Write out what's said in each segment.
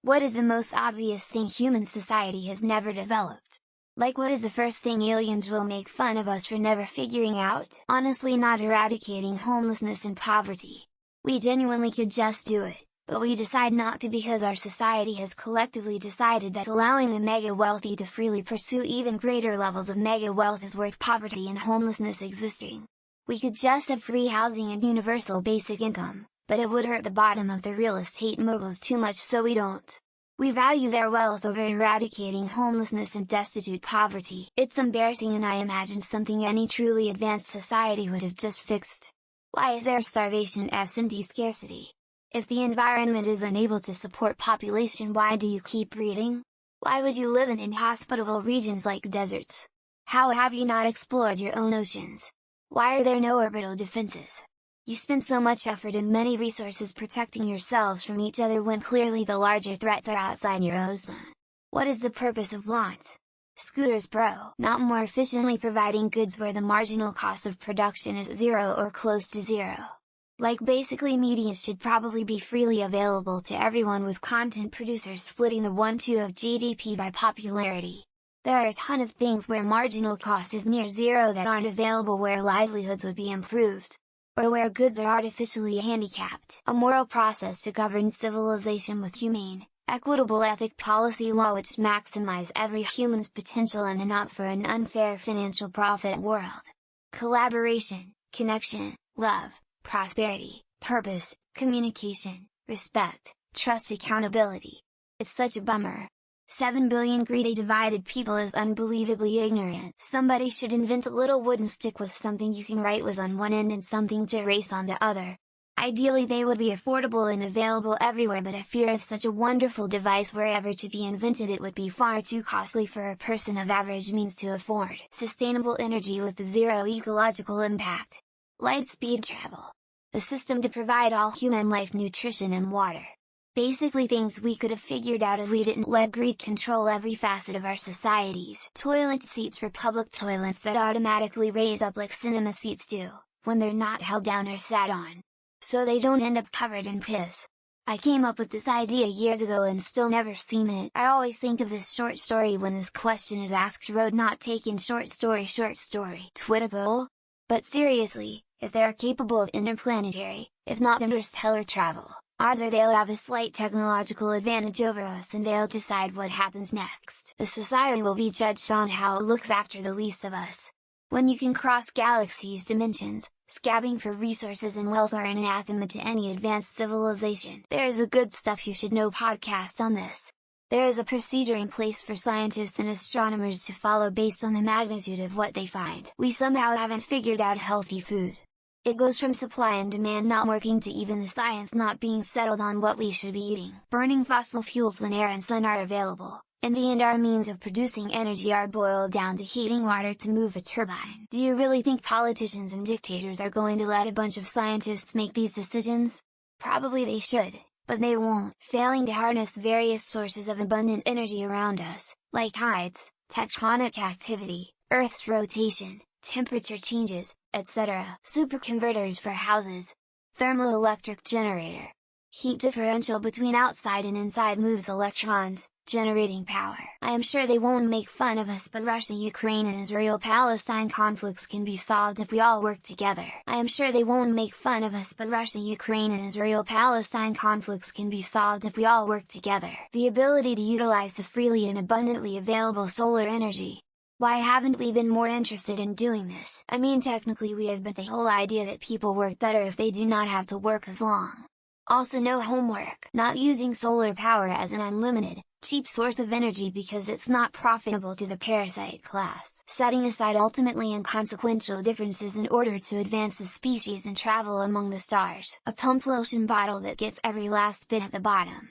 What is the most obvious thing human society has never developed? Like, what is the first thing aliens will make fun of us for never figuring out? Honestly, not eradicating homelessness and poverty. We genuinely could just do it, but we decide not to because our society has collectively decided that allowing the mega wealthy to freely pursue even greater levels of mega wealth is worth poverty and homelessness existing. We could just have free housing and universal basic income, but it would hurt the bottom of the real estate moguls too much, so we don't. We value their wealth over eradicating homelessness and destitute poverty. It's embarrassing, and I imagine something any truly advanced society would have just fixed. Why is there starvation and scarcity? If the environment is unable to support population, why do you keep breeding? Why would you live in inhospitable regions like deserts? How have you not explored your own oceans? Why are there no orbital defenses? You spend so much effort and many resources protecting yourselves from each other when clearly the larger threats are outside your ozone. What is the purpose of lawns? Scooters Pro, not more efficiently providing goods where the marginal cost of production is zero or close to zero. Like, basically media should probably be freely available to everyone, with content producers splitting the 1/2 of GDP by popularity. There are a ton of things where marginal cost is near zero that aren't available, where livelihoods would be improved, or where goods are artificially handicapped. A moral process to govern civilization with humane, equitable ethic policy law which maximize every human's potential and not for an unfair financial profit world. Collaboration, connection, love, prosperity, purpose, communication, respect, trust, accountability. It's such a bummer. 7 billion greedy divided people is unbelievably ignorant. Somebody should invent a little wooden stick with something you can write with on one end and something to erase on the other. Ideally they would be affordable and available everywhere, but I fear if such a wonderful device were ever to be invented, it would be far too costly for a person of average means to afford. Sustainable energy with zero ecological impact. Light speed travel. A system to provide all human life nutrition and water. Basically things we could have figured out if we didn't let greed control every facet of our societies. Toilet seats for public toilets that automatically raise up like cinema seats do, when they're not held down or sat on, so they don't end up covered in piss. I came up with this idea years ago and still never seen it. I always think of this short story when this question is asked. Road not taken. Short story. Twitter poll? But seriously, if they are capable of interplanetary, if not interstellar travel, odds are they'll have a slight technological advantage over us, and they'll decide what happens next. The society will be judged on how it looks after the least of us. When you can cross galaxies, dimensions, scabbing for resources and wealth are an anathema to any advanced civilization. There is a Good Stuff You Should Know podcast on this. There is a procedure in place for scientists and astronomers to follow based on the magnitude of what they find. We somehow haven't figured out healthy food. It goes from supply and demand not working to even the science not being settled on what we should be eating. Burning fossil fuels when air and sun are available. In the end, our means of producing energy are boiled down to heating water to move a turbine. Do you really think politicians and dictators are going to let a bunch of scientists make these decisions? Probably they should, but they won't. Failing to harness various sources of abundant energy around us, like tides, tectonic activity, Earth's rotation, temperature changes, etc. Superconverters for houses. Thermoelectric generator. Heat differential between outside and inside moves electrons, generating power. I am sure they won't make fun of us, but Russia-Ukraine and Israel-Palestine conflicts can be solved if we all work together. I am sure they won't make fun of us, but Russia-Ukraine and Israel-Palestine conflicts can be solved if we all work together. The ability to utilize the freely and abundantly available solar energy. Why haven't we been more interested in doing this? I mean, technically we have, but the whole idea that people work better if they do not have to work as long. Also, no homework. Not using solar power as an unlimited, cheap source of energy because it's not profitable to the parasite class. Setting aside ultimately inconsequential differences in order to advance the species and travel among the stars. A pump lotion bottle that gets every last bit at the bottom.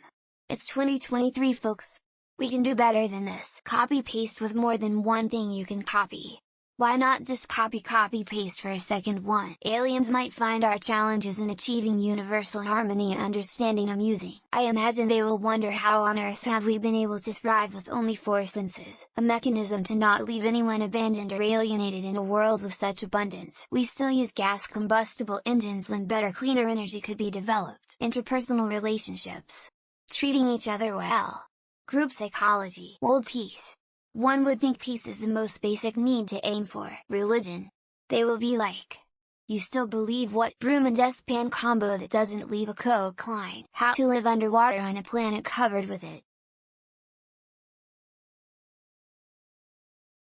It's 2023, folks. We can do better than this. Copy paste with more than one thing you can copy. Why not just copy paste for a second one? Aliens might find our challenges in achieving universal harmony and understanding amusing. I imagine they will wonder how on earth have we been able to thrive with only 4 senses. A mechanism to not leave anyone abandoned or alienated in a world with such abundance. We still use gas combustible engines when better cleaner energy could be developed. Interpersonal relationships. Treating each other well. Group psychology. World peace. One would think peace is the most basic need to aim for. Religion. They will be like, you still believe what broom and dustpan combo that doesn't leave a Coke line? How to live underwater on a planet covered with it?